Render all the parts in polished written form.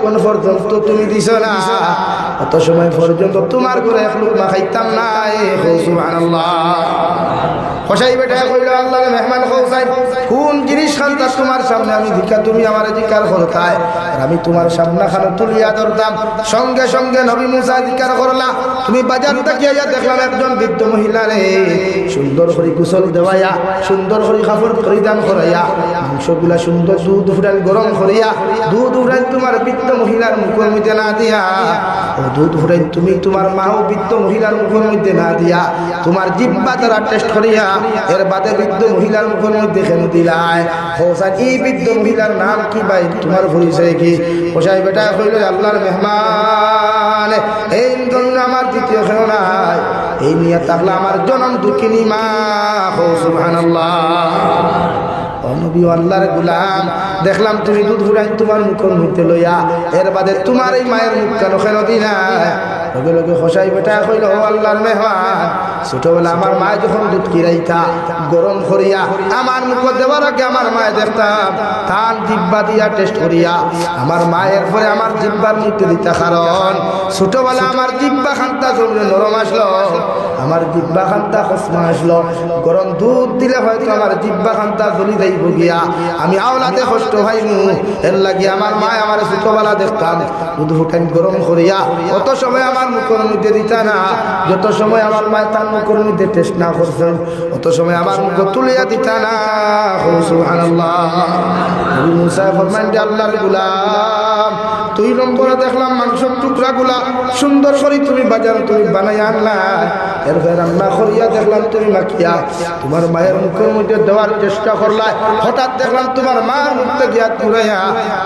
যতক্ষণ পর্যন্ত তুমি দিছ না অত সময় পর্যন্ত তোমার ঘরে এক লুকমা খাইতাম না। সুবহানাল্লাহ। হোসাই বেটা কইল আল্লাহর মেহমান হোসাই কোন জিনিস খান্তা তোমার সামনে আমি ভিক্ষা তুমি আমার জিকার করতায় আর আমি তোমার সামনে খানো তুলিয়া ধরতাম। সঙ্গে সঙ্গে নবী মুসা জিকার করলা তুমি বাজার থেকে আইয়া দেখলাম একজন বৃদ্ধ মহিলা রে সুন্দর করে গোসল দেওয়াইয়া সুন্দর করে কাপড় পরিধান করাইয়া মাংসগুলা সুন্দর দুধ ফুটান গরম করিয়া দুধ ফুটান তোমার বৃদ্ধ মহিলার মুখের মধ্যে না দিয়া ও দুধ ফুটান তুমি তোমার মাও বৃদ্ধ মহিলার মুখের মধ্যে না দিয়া তোমার জিহ্বা দ্বারা টেস্ট করিয়া এর বাদে বৃদ্ধ মহিলার মুখের মধ্যে কেন দিলাই? হোসাই এই বৃদ্ধ মহিলার নাম কি ভাই তোমার পরিচয় কি? হোসাই বেটা কইল আল্লাহর মেহমান এই জন্য আমার দ্বিতীয় কেউ নাই এই নিয়ে থাকলে আমার জনম দুঃখিনী মা। সুবহানাল্লাহ। নবী আল্লাহর গোলাম দেখলাম তুমি দুধ ফুটাই তোমার মুখের মধ্যে লইয়া এর বাদে তোমার এই মায়ের মুখ কেন কেন দিনা? লগে লগে হোসাই বেটা কইল ও আল্লাহর মেহমান ছোটবেলা আমার মা যখন দুধ কিরাইতা গরম করিয়া আমার মুখ দেওয়ার আগে আমার মায়ে দেখতাম তার জিব্বা দিয়া টেস্ট করিয়া আমার মায়ের পরে আমার জিব্বার মধ্যে দিতা, কারণ ছোটবেলা আমার জিব্বা খান্তা জমলে নরম আসলো আমার জিব্বা খান্তা কসমা আসলো গরম দুধ দিলে হয়তো আমার জিব্বা খান্তা জ্বলি যাইব গিয়া আমি আওলাদে কষ্ট হইনু এর লাগি আমার মায় আমার ছোটবেলা দেখতাম দুধ ফুটান গরম করিয়া অত সময় আমার মুখের মধ্যে দিতা না, যত সময় আমার মায় তার মুখের মধ্যে টেস্ট না করছেন অত সময় আমার মুখ তুলিয়া দিতা না। সুবহানাল্লাহ। নবী মুসা ফরমান যে আল্লাহর গোলাম 2 নম্বরে দেখলাম মাংসের টুকরা গুলা সুন্দর করে তুমি বাজার তুমি বানাই আনলা এরপর রান্না করিয়া দেখলাম তুমি মাখিয়া তোমার মায়ের মুখের মধ্যে দেওয়ার চেষ্টা করলা, হঠাৎ দেখলাম তোমার মার মুখে গিয়া তুরাইয়া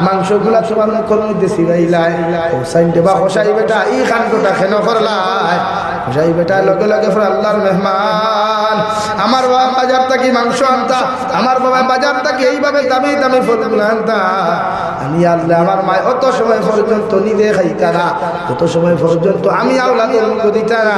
মাংসগুলা তোমার মুখের মধ্যে ছিড়াইলাই। হোসাইন দেবা হোসাই বেটা এই কাণ্ডটা কেন করলাই? হোসাই বেটা লগে লগে ফর আল্লাহর মেহমান আমার বাবা বাজার থেকে মাংস আনতা আমার বাবা বাজার থেকে এইভাবে দামি দামি ফলগুলো আনতা আমি আল্লাহ আমার মায় অত সময় পর্যন্ত নিজে খাইতা না অত সময় পর্যন্ত আমি আওলাদের মুখে দিতা না,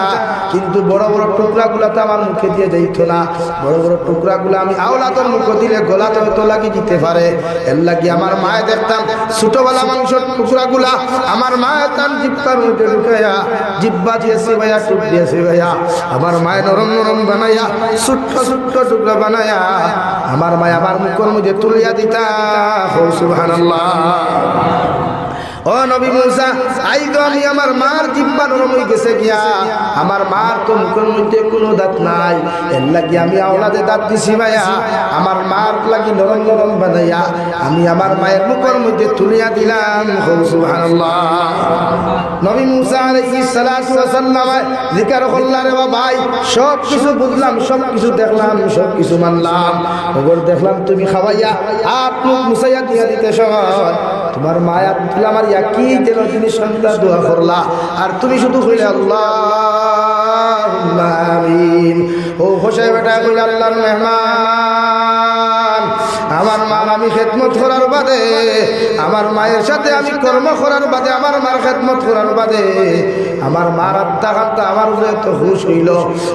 কিন্তু বড় বড় টুকরাগুলা তো আমার মুখে দিয়ে যাইত না, বড় বড় টুকরাগুলো আমি আওলাদের মুখে দিলে গলাতে হয়তো লাগি দিতে পারে এর লাগি আমার মায় দেখতাম ছোটবেলা মাংসের টুকরাগুলা আমার মায় তার জিব্বার মধ্যে ঢুকাইয়া জিব্বা দিয়েছে ভাইয়া টুক দিয়েছে ভাইয়া আমার মায় নরম নরম বানাইয়া ছোট্ট ছোট্ট টুকরা বানাইয়া আমার মায় আমার মুখের মধ্যে তুলিয়া দিতা। সুবহানাল্লাহ। ও নবী মুসা আই তো আমি আমার মার জিব্বা নরম হয়ে গেছে গিয়া আমার মার তো মুখের মধ্যে কোনো দাঁত নাই এর লাগি আমি আওলাদে দাঁত দিছি ভাইয়া আমার মার লাগি নরম নরম বানাইয়া আমি আমার মায়ের মুখের মধ্যে তুলিয়া দিলাম। সুবহানাল্লাহ। নবী মুসা আলাইহিস সালাতু ওয়াস সালাম জিকির করলেন রে ভাই সব কিছু বুঝলাম সব কিছু দেখলাম সব কিছু মানলাম ওগর দেখলাম তুমি খাওয়াইয়া আপনি মুসাইয়া দিয়া দিতে সময় তোমার মায়া তুলে আমার কি যেন জিনিস সন্তান দোয়া করলা আর তুমি শুধু কইলে আল্লাহুম্মা আমিন। ও হোসাই বেটা কইলে আল্লাহর মেহমান আমার মা আমি খেদমত করার বাদে আমার মায়ের সাথে আমি কর্ম করার বাদে আমার মার খেদমত করার বাদে আমার মার আত্মা কান্তা আমার উপরে তো হুশ হইল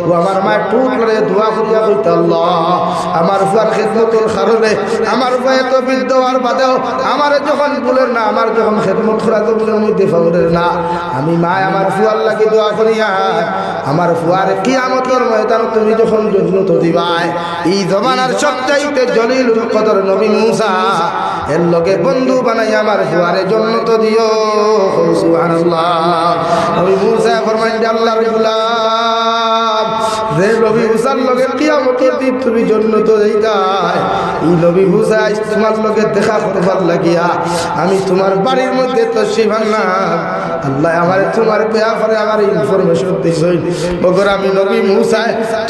ও আমার মায়ের টুক করে দোয়া করিয়া কইতে আল্লাহ আমার ফুয়ার খেদমতের কারণে আমার ফুয়া তো বৃদ্ধ হওয়ার বাদেও আমার যখন বলেন না আমার যখন খেদমত করা তো বলের মধ্যে ফাউরের না আমি মা আমার ফুয়ার লাগি দোয়া করিয়া আমার ফুয়ার কিয়ামতের ময়দান তুমি যখন জন্নত দিবাই এই জমানার সবচাইতে জলিলুল কদর নবী মুসা এর লগে বন্ধু বানাই আমার ফুয়ারে জন্নত দিও। সুবহানাল্লাহ। নবী মুসা ফরমান আল্লাহর গোলাম যে নবী মুসার লগে কিয়ামতের দিন তুমি জন্নত যাইতাই এই নবী মুসা তোমার লগে দেখা করবার লাগিয়া আমি তোমার বাড়ির মধ্যে তশরিফ আনলাম আল্লাহ আমার তোমার ব্যাপারে আমার ইনফরমেশন দিছই বগর আমি নবী মুসা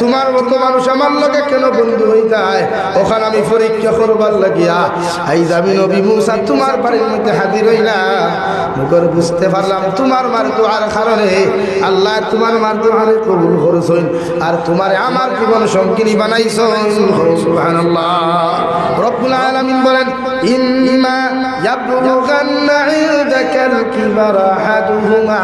তোমার মতো মানুষ আমার লগে কেন বন্ধু হই যায় ওখানে আমি পরীক্ষা করবার লাগিয়া আইজ আমি নবী মুসা তোমার বাড়ির মধ্যে হাজির হইলাম বগর বুঝতে পারলাম তোমার মার দোয়ার কারণে আল্লাহ তোমার মার দোয়ারে কবুল করছেন আর তোমারে আমার জীবন সঙ্গিনী বানাইছেন। সুবহানাল্লাহ। রব্বুল আলামিন বলেন ইম্মা ইয়াবলুগান্না ইনদাকাল কিবারা আহাদুহুমা